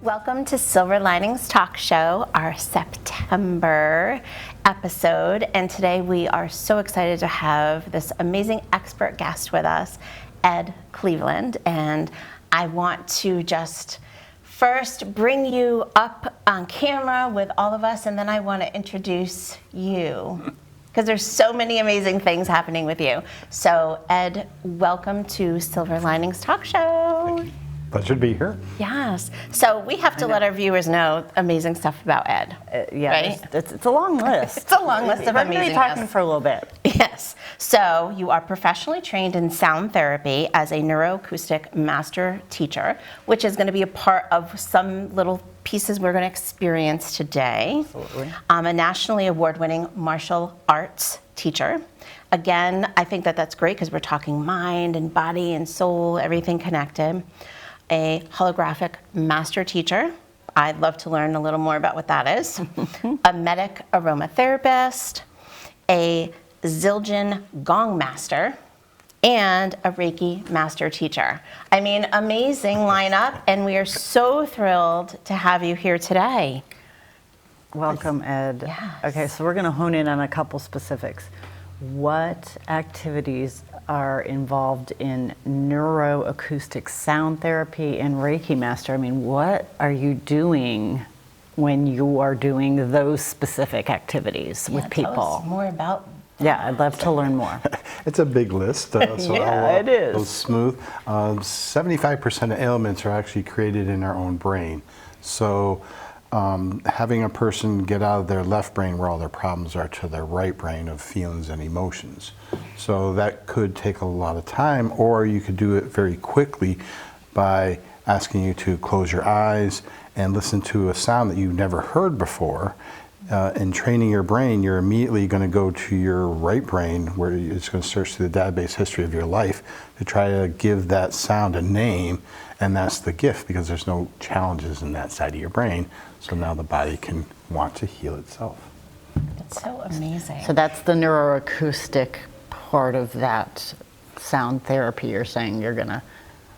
Welcome to Silver Linings Talk Show, our September episode. And today we are so excited to have this amazing expert guest with us, Ed Cleveland. And I want to just first bring you up on camera with all of us, and then I want to introduce you, because there's so many amazing things happening with you. So Ed, welcome to Silver Linings Talk Show. Pleasure to be here. Yes. So we have to let our viewers know amazing stuff about Ed. Yeah, right? it's a long list. It's a long list of We're going to be amazing talking stuff. for a little bit. Yes. So you are professionally trained in sound therapy as a neuroacoustic master teacher, which is going to be a part of some little pieces we're going to experience today. Absolutely. A nationally award-winning martial arts teacher. Again, I think that that's great because we're talking mind and body and soul, everything connected. A holographic master teacher. I'd love to learn a little more about what that is. A medic aromatherapist, a Zildjian gong master, and a Reiki master teacher. I mean, amazing lineup, and we are so thrilled to have you here today. Welcome, Ed. Yes. Okay, so we're going to hone in on a couple specifics. What activities are involved in neuroacoustic sound therapy and Reiki master? I mean, what are you doing when you are doing those specific activities with people? Tell us more about. Yeah, I'd love to learn more. It's a big list. So Yeah, it is. Go smooth. 75% of ailments are actually created in our own brain. So having a person get out of their left brain where all their problems are to their right brain of feelings and emotions. So that could take a lot of time, or you could do it very quickly by asking you to close your eyes and listen to a sound that you've never heard before. And training your brain, you're immediately going to go to your right brain where it's going to search through the database history of your life to try to give that sound a name, and that's the gift because there's no challenges in that side of your brain. So now the body can want to heal itself. It's so amazing. So that's the neuroacoustic part of that sound therapy. You're saying you're going to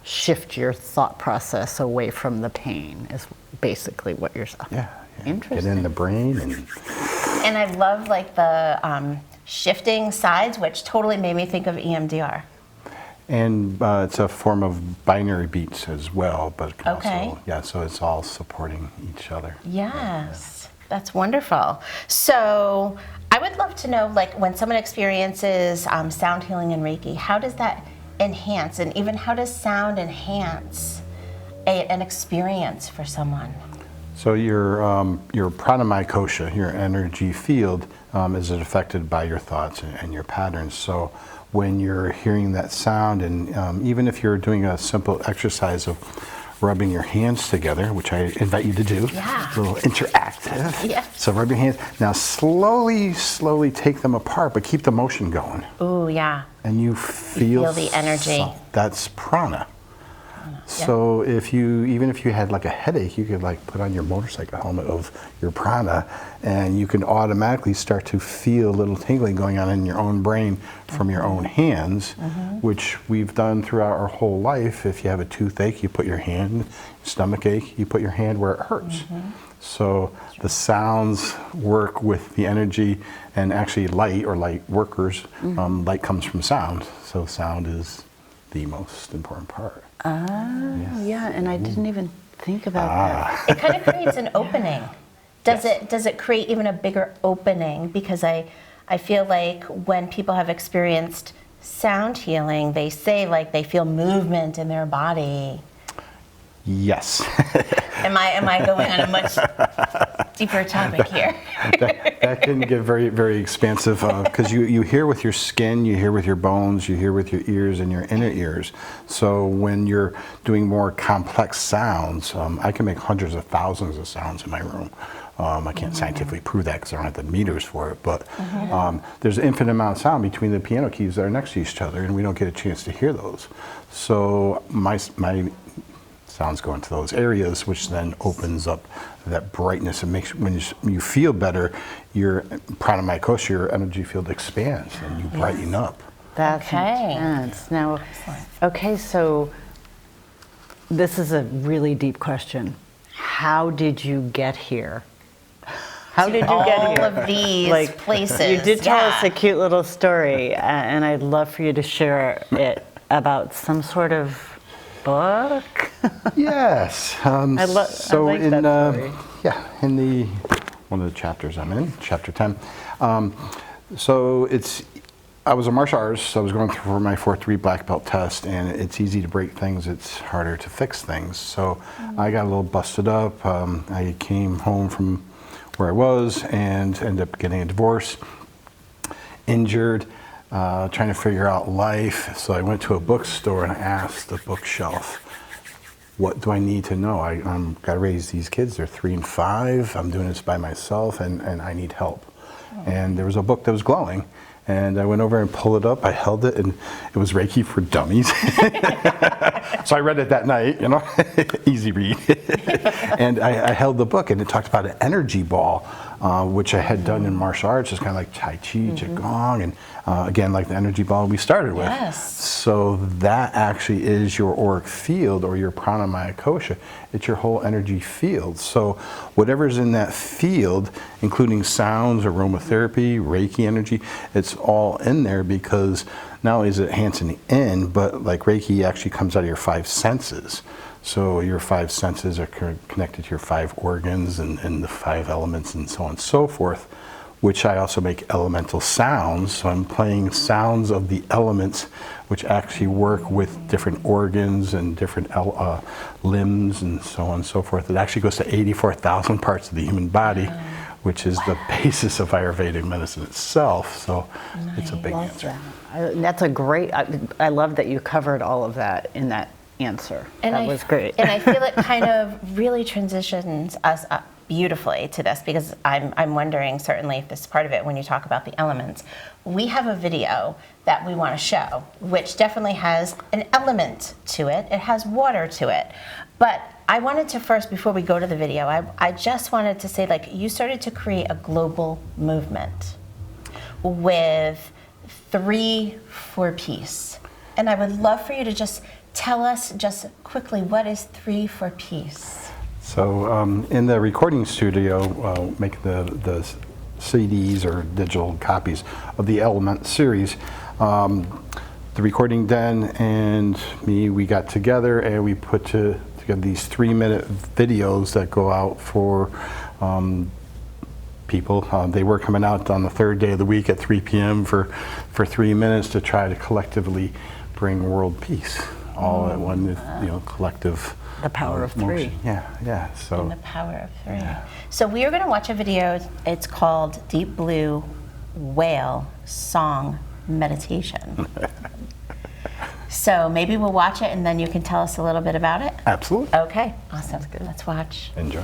shift your thought process away from the pain is basically what you're saying. Yeah. Interesting. Get in the brain And I love like the shifting sides, which totally made me think of EMDR. And it's a form of binary beats as well, but it can Okay. also, yeah, so it's all supporting each other. Yes, that's wonderful. So I would love to know, like, when someone experiences sound healing and Reiki, how does that enhance, and even how does sound enhance an experience for someone? So your pranamaya kosha, your energy field, is affected by your thoughts and your patterns. So when you're hearing that sound, and even if you're doing a simple exercise of rubbing your hands together, which I invite you to do, Yeah. a little interactive. Yeah. So rub your hands. Now slowly take them apart, but keep the motion going. Ooh, yeah. And you feel the energy. That's prana. So even if you had like a headache, you could like put on your motorcycle helmet of your prana, and you can automatically start to feel a little tingling going on in your own brain from your own hands, which we've done throughout our whole life. If you have a toothache, you put your hand, stomach ache, you put your hand where it hurts. So the sounds work with the energy, and actually light or light workers, light comes from sound. So sound is the most important part. Yeah, and I didn't even think about that. It kind of creates an opening. Does it create even a bigger opening? Because I feel like when people have experienced sound healing, they say like they feel movement in their body. Yes. Am I going on a much deeper topic here? That can get very, very expansive because you hear with your skin, you hear with your bones, you hear with your ears and your inner ears. So when you're doing more complex sounds, I can make hundreds of thousands of sounds in my room. I can't scientifically prove that because I don't have the meters for it, but there's an infinite amount of sound between the piano keys that are next to each other, and we don't get a chance to hear those. So my sounds go into those areas, which then opens up that brightness and makes, when you feel better, your pranamaya kosha, your energy field expands and you brighten up. That's Okay. intense. Now, okay, so this is a really deep question. how did you get here? How did you All get here? of these places. You did tell us yeah. a cute little story, and I'd love for you to share it about some sort of book. Yes. I like that story. In the one of the chapters I'm in, chapter 10. So I was a martial artist. So I was going through my 4-3 black belt test, and it's easy to break things. It's harder to fix things. So I got a little busted up. I came home from where I was and ended up getting a divorce, injured, trying to figure out life. So I went to a bookstore and I asked the bookshelf, what do I need to know? I'm got to raise these kids. They're 3 and 5. I'm doing this by myself, and I need help. And there was a book that was glowing. And I went over and pulled it up. I held it, and it was Reiki for Dummies. So I read it that night, easy read. And I held the book, and it talked about an energy ball, which I had done in martial arts. It's kind of like Tai Chi, Qigong, and again, like the energy ball we started with. Yes. So that actually is your auric field, or your pranamaya kosha. It's your whole energy field. So whatever's in that field, including sounds, aromatherapy, Reiki energy, it's all in there, because not only is it enhancing the in, but like Reiki actually comes out of your 5 senses. So your 5 senses are connected to your 5 organs and the 5 elements and so on and so forth, which I also make elemental sounds. So I'm playing sounds of the elements, which actually work with different organs and different limbs and so on and so forth. It actually goes to 84,000 parts of the human body, which is the basis of Ayurvedic medicine itself. So it's a big answer. That's a great, I love that you covered all of that in that answer. That was great. And I feel it kind of really transitions us up beautifully to this, because I'm wondering certainly if this is part of it when you talk about the elements. We have a video that we want to show, which definitely has an element to it. It has water to it. But I wanted to first, before we go to the video, I just wanted to say, like, you started to create a global movement with 3 for Peace. And I would love for you to just tell us just quickly, what is 3 for Peace? So in the recording studio, making the CDs or digital copies of the Element series, the Recording Den and me, we got together and we put together these 3-minute videos that go out for people. They were coming out on the 3rd day of the week at 3 p.m. for 3 minutes to try to collectively bring world peace, all at one, collective. The power of 3. Motion. Yeah. So. And the power of 3. Yeah. So we are going to watch a video. It's called Deep Blue Whale Song Meditation. So maybe we'll watch it and then you can tell us a little bit about it. Absolutely. Okay, awesome. Let's watch. Enjoy.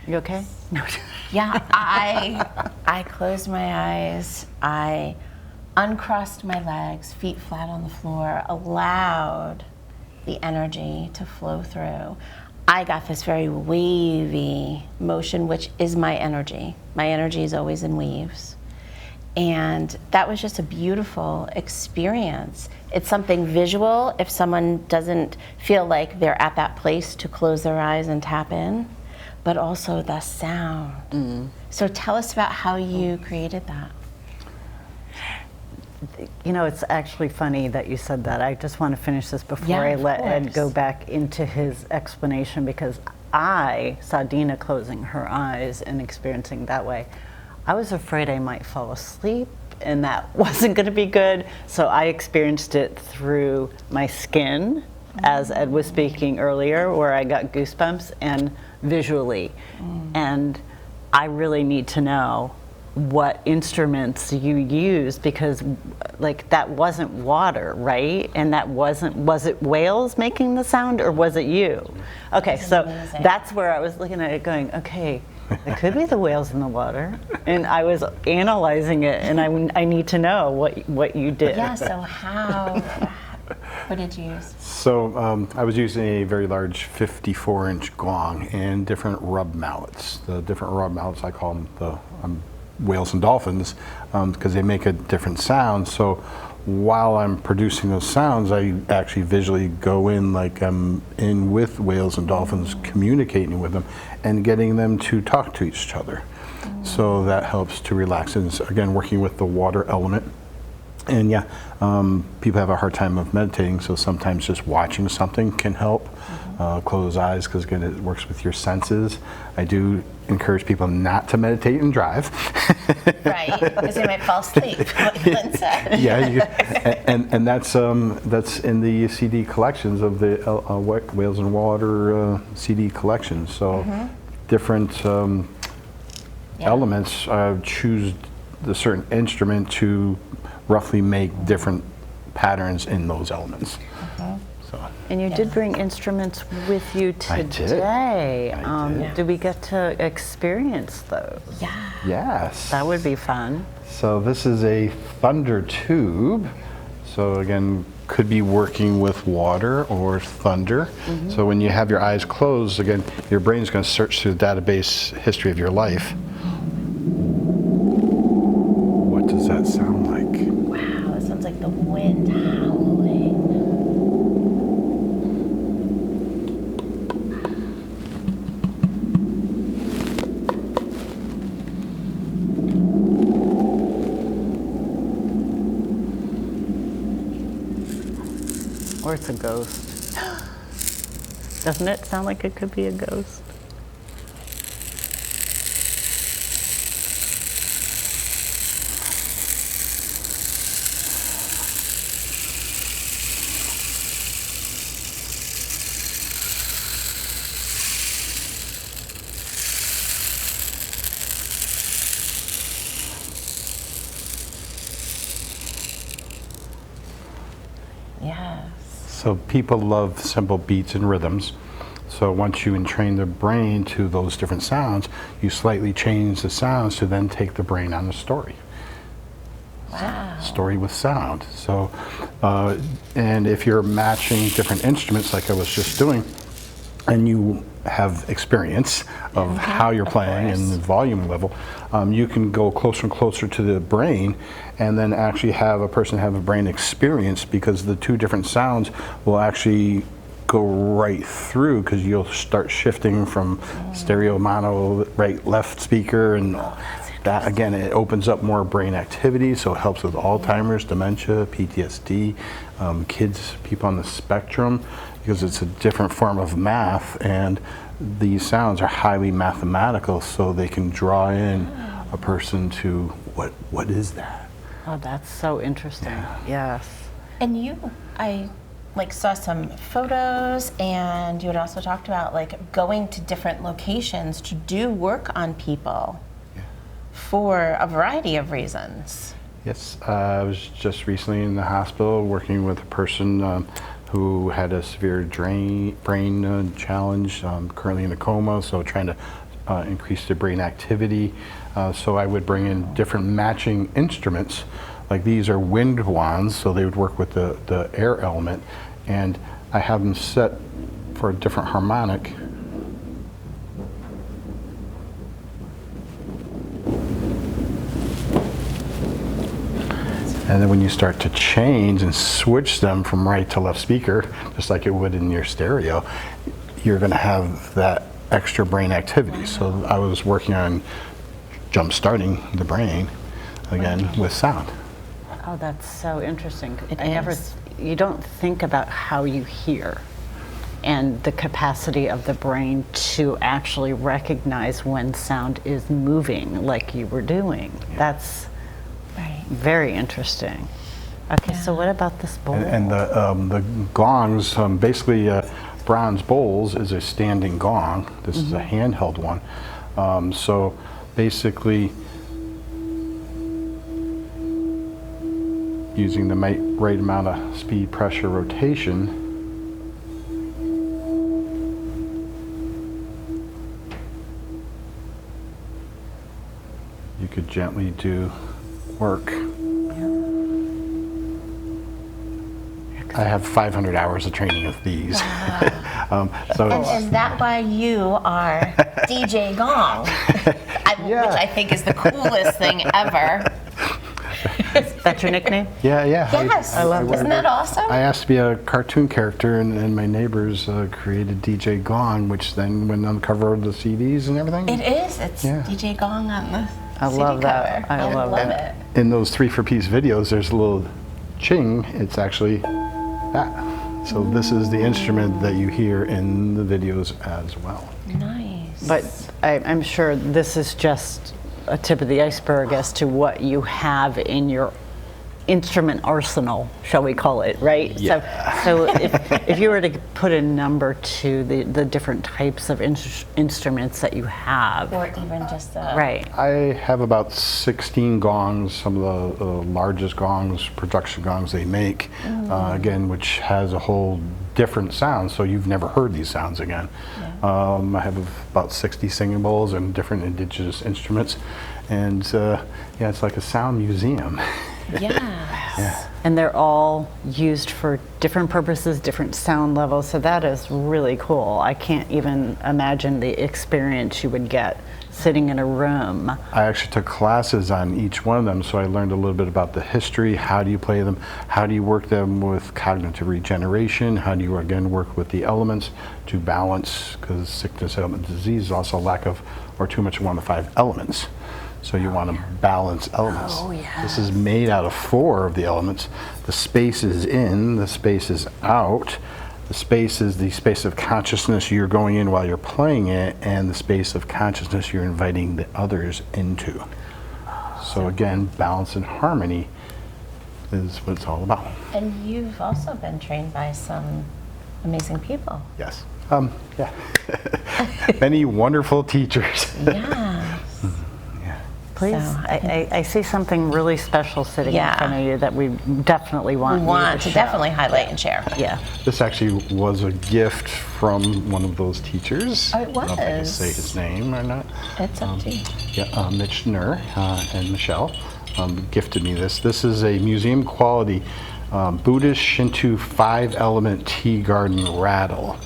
You okay? No. Yeah, I closed my eyes. I uncrossed my legs, feet flat on the floor, allowed the energy to flow through. I got this very wavy motion, which is my energy. My energy is always in waves. And that was just a beautiful experience. It's something visual if someone doesn't feel like they're at that place to close their eyes and tap in, but also the sound. So tell us about how you created that. You know, it's actually funny that you said that. I just want to finish this before Yeah, I of let Ed course. go back into his explanation, because I saw Dina closing her eyes and experiencing that way. I was afraid I might fall asleep and that wasn't going to be good, so I experienced it through my skin, as Ed was speaking earlier, where I got goosebumps, and visually. And I really need to know what instruments you use, because like that wasn't water, right? And that wasn't, was it whales making the sound or was it you? Okay, so amazing. that's where I was looking at it going, okay, it could be the whales in the water. And I was analyzing it, and I need to know what you did. Yeah, so what did you use? So I was using a very large 54-inch gong and different rub mallets. The different rub mallets, I call them the whales and dolphins, because they make a different sound. So while I'm producing those sounds, I actually visually go in like I'm in with whales and dolphins, communicating with them and getting them to talk to each other. So that helps to relax. And it's, again, working with the water element. And yeah, people have a hard time of meditating, so sometimes just watching something can help. Close eyes, because again, it works with your senses. I do encourage people not to meditate and drive. Right, because you might fall asleep, like Lynn said. Yeah, and that's in the CD collections of the Whales and Water CD collection. So different elements choose the certain instrument to roughly make different patterns in those elements. So. And you did bring instruments with you I did. today. I did. Did we get to experience those? Yeah. Yes. That would be fun. So this is a thunder tube. So again, could be working with water or thunder. So when you have your eyes closed, again, your brain's going to search through the database history of your life. What does that sound like? Wow, it sounds like the wind howling. Or it's a ghost. Doesn't it sound like it could be a ghost? Yes. So people love simple beats and rhythms. So once you entrain the brain to those different sounds, you slightly change the sounds to then take the brain on the story. Wow. Story with sound. So, and if you're matching different instruments like I was just doing, and you have experience of how you're playing and the volume level, you can go closer and closer to the brain and then actually have a person have a brain experience, because the two different sounds will actually go right through, because you'll start shifting from stereo, mono, right, left speaker, and that again, it opens up more brain activity, so it helps with Alzheimer's, dementia, PTSD, kids, people on the spectrum, because it's a different form of math, and these sounds are highly mathematical, so they can draw in a person to what is that? Oh, that's so interesting. Yes. And I saw some photos, and you had also talked about like going to different locations to do work on people for a variety of reasons. Yes, I was just recently in the hospital working with a person who had a severe brain challenge, currently in a coma, so trying to increase the brain activity. So I would bring in different matching instruments. Like these are wind wands, so they would work with the air element. And I have them set for a different harmonic. And then when you start to change and switch them from right to left speaker, just like it would in your stereo, you're going to have that extra brain activity. So I was working on jump-starting the brain, again, with sound. Oh, that's so interesting. It is. You don't think about how you hear and the capacity of the brain to actually recognize when sound is moving like you were doing. That's Right. very interesting. Okay, so what about this bowl? And the gongs, basically bronze bowls is a standing gong. This is a handheld one. So basically using the right amount of speed, pressure, rotation, you could gently do work. I have 500 hours of training of these. So And is that why you are DJ Gong? Yeah. Which I think is the coolest thing ever. That's your nickname? yeah. Yes. I love Isn't that awesome? I asked to be a cartoon character, and my neighbors created DJ Gong, which then went on the cover of the CDs and everything. It is. It's Yeah. DJ Gong on the I CD love that. cover. I love it. In those 3-for-piece videos, there's a little ching. It's actually that. So this is the instrument that you hear in the videos as well. Nice. But I'm sure this is just a tip of the iceberg as to what you have in your instrument arsenal, shall we call it, right? Yeah. So if you were to put a number to the different types of instruments that you have, or even just the right? I have about 16 gongs, some of the largest gongs, production gongs they make, again, which has a whole different sound, so you've never heard these sounds again. I have about 60 singing bowls and different indigenous instruments, and yeah, it's like a sound museum. Yes. And they're all used for different purposes, different sound levels, so that is really cool. I can't even imagine the experience you would get sitting in a room. I actually took classes on each one of them, so I learned a little bit about the history, how do you play them, how do you work them with cognitive regeneration, how do you again work with the elements to balance, because sickness, ailment, disease is also a lack of or too much of one of the 5 elements. So you want to balance elements. Oh, yeah. This is made out of 4 of the elements. The space is in, the space is out. The space is the space of consciousness you're going in while you're playing it, and the space of consciousness you're inviting the others into. So again, balance and harmony is what it's all about. And you've also been trained by some amazing people. Yes. Yeah. Many wonderful teachers. Yeah. Please, So, I see something really special sitting Yeah. in front of you that we definitely We want you want to show. definitely highlight and share. Yeah. This actually was a gift from one of those teachers. Oh, it I don't know if I can was. say his name or not. It's up to you. Yeah, Mitch Nur and Michelle gifted me this. This is a museum quality Buddhist Shinto 5-element tea garden rattle.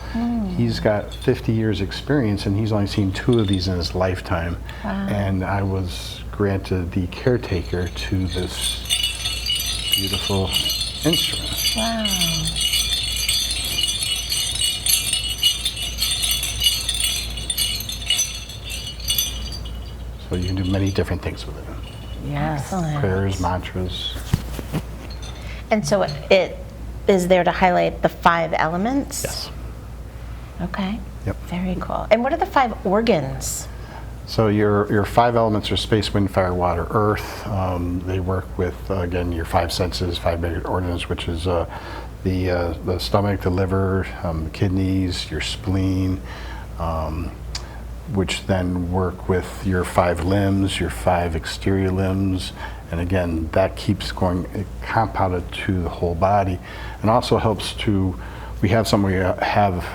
He's got 50 years experience, and he's only seen 2 of these in his lifetime. And I was granted the caretaker to this beautiful instrument. Wow. So you can do many different things with it. Yes. Excellent. Prayers, mantras. And so it is there to highlight the 5 elements? Yes. Okay. Yep. Very cool. And what are the 5 organs? So your 5 elements are space, wind, fire, water, earth. They work with, again, your 5 senses, 5 basic organs, which is the stomach, the liver, kidneys, your spleen, which then work with your 5 limbs, your 5 exterior limbs. And again, that keeps going compounded to the whole body, and also helps to, we have something we have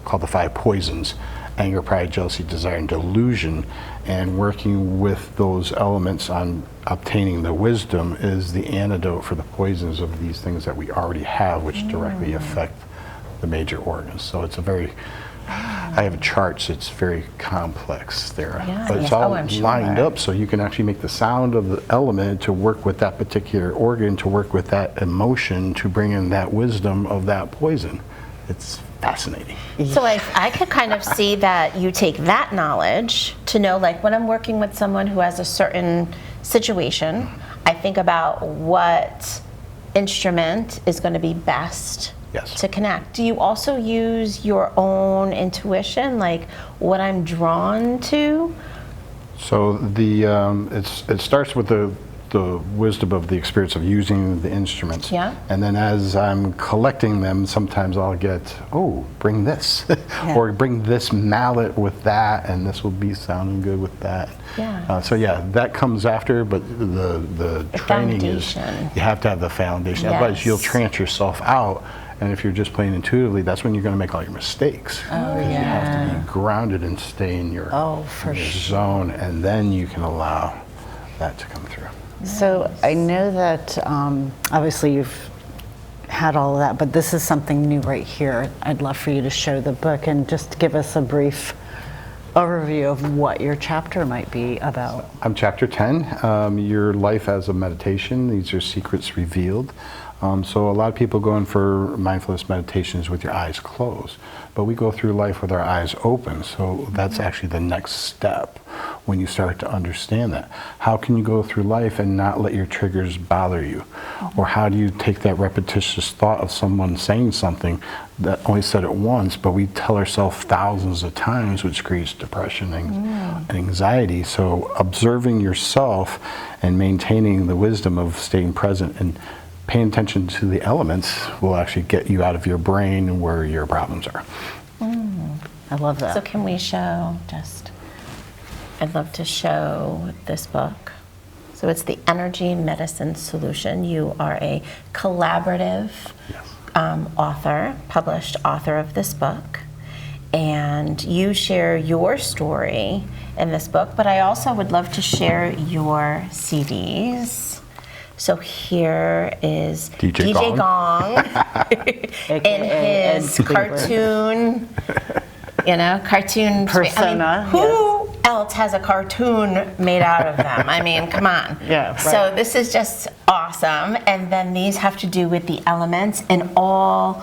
called the 5 poisons. anger, pride, jealousy, desire, and delusion. And working with those elements on obtaining the wisdom is the antidote for the poisons of these things that we already have, which directly affect the major organs. So it's a very, I have a chart, so it's very complex there. Yeah, But it's yes. all I'm sure. lined up so you can actually make the sound of the element to work with that particular organ, to work with that emotion, to bring in that wisdom of that poison. It's fascinating. So I could kind of see that you take that knowledge to know, like when I'm working with someone who has a certain situation, I think about what instrument is going to be best Yes. to connect. Do you also use your own intuition, like what I'm drawn to? So it starts with the wisdom of the experience of using the instruments. Yeah. And then as I'm collecting them, sometimes I'll get, oh, bring this, or bring this mallet with that, and this will be sounding good with that. Yeah. So yeah, that comes after, but the training foundation. is, you have to have the foundation. Otherwise you'll Yes. trance yourself out. And if you're just playing intuitively, that's when you're going to make all your mistakes. Oh, yeah. You have to be grounded and stay in your, for in your sure. zone, and then you can allow that to come through. So I know that obviously you've had all of that, but this is something new right here. I'd love for you to show the book and just give us a brief overview of what your chapter might be about. I'm chapter 10, Your Life as a Meditation. These are secrets revealed. So a lot of people go in for mindfulness meditations with your eyes closed, but we go through life with our eyes open. So that's actually the next step when you start to understand that. How can you go through life and not let your triggers bother you? Or how do you take that repetitious thought of someone saying something that only said it once, but we tell ourselves thousands of times, which creates depression and anxiety. So observing yourself and maintaining the wisdom of staying present and paying attention to the elements will actually get you out of your brain where your problems are. I love that. So can we show just, I'd love to show this book. So it's the Energy Medicine Solution. You are a collaborative author, published author of this book. And you share your story in this book, but I also would love to share your CDs. So here is DJ Gong in his cartoon, cartoon persona. Who else has a cartoon made out of them? I mean, come on. Yeah, right. So this is just awesome. And then these have to do with the elements and all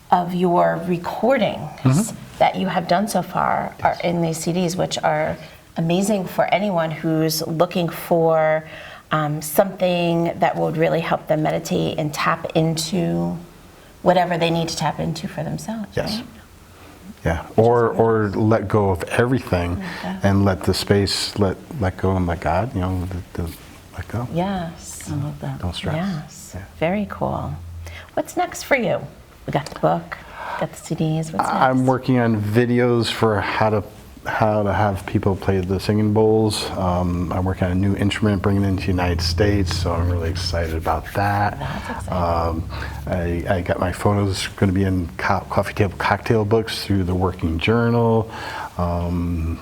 of your recordings that you have done so far are in these CDs, which are amazing for anyone who's looking for something that would really help them meditate and tap into whatever they need to tap into for themselves. Yes. Right? Yeah. Or let go of everything and let the space, let go and let God, let go. Yes. I love that. Don't stress. Yes. Yeah. Very cool. What's next for you? We got the book, got the CDs. What's next? I'm working on videos for how to have people play the singing bowls. I'm working on a new instrument, bringing it into the United States, so I'm really excited about that. That's exciting. I got my photos going to be in coffee table cocktail books through the Working Journal.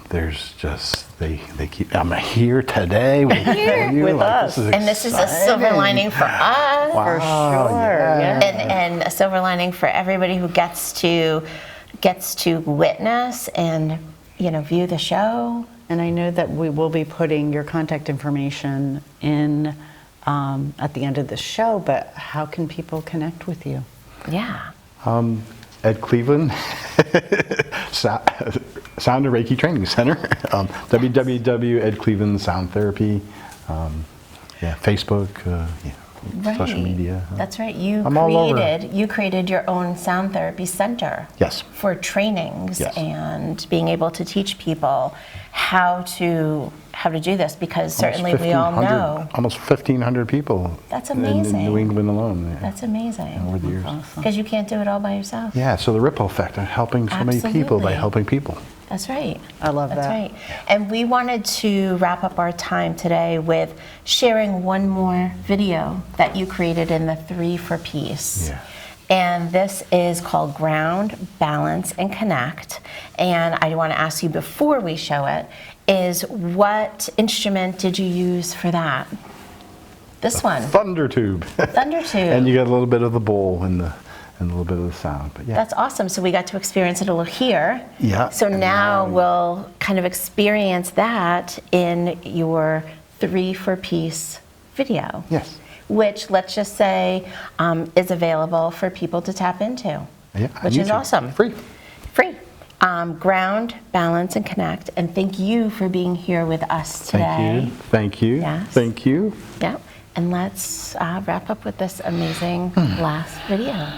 There's just, they keep, I'm here today with you. With us. And this is a silver lining for us. For sure. Yeah. And a silver lining for everybody who gets to witness and view the show. And I know that we will be putting your contact information in at the end of the show, but how can people connect with you? Yeah. Ed Cleveland, Sound and Reiki Training Center, www.Ed Cleveland Sound Therapy, Facebook, social media. That's right. You I'm all over. created your own sound therapy center. Yes. For trainings Yes. and being able to teach people how to do this, because certainly we all know Almost 1,500 people. That's In amazing. New England alone. that's amazing. Over the years. Because you can't do it all by yourself. Yeah, so the ripple effect of helping so many people by Absolutely. helping people. That's right. I love That's that. right. And we wanted to wrap up our time today with sharing one more video that you created in the 3 for Peace. Yeah. And this is called Ground, Balance, and Connect. And I want to ask you before we show it, is what instrument did you use for that? This one. Thunder tube. Thunder tube. And you get a little bit of the bowl and a little bit of the sound. But yeah. That's awesome. So we got to experience it a little here. Yeah. So And now now- we'll kind of experience that in your 3-for-piece video. Yes. Which, let's just say, is available for people to tap into. Yeah, on which is YouTube. awesome. Free. Free. Ground, Balance, and Connect. And thank you for being here with us today. Thank you. Thank you. Yes. Thank you. Yeah. And let's wrap up with this amazing last video.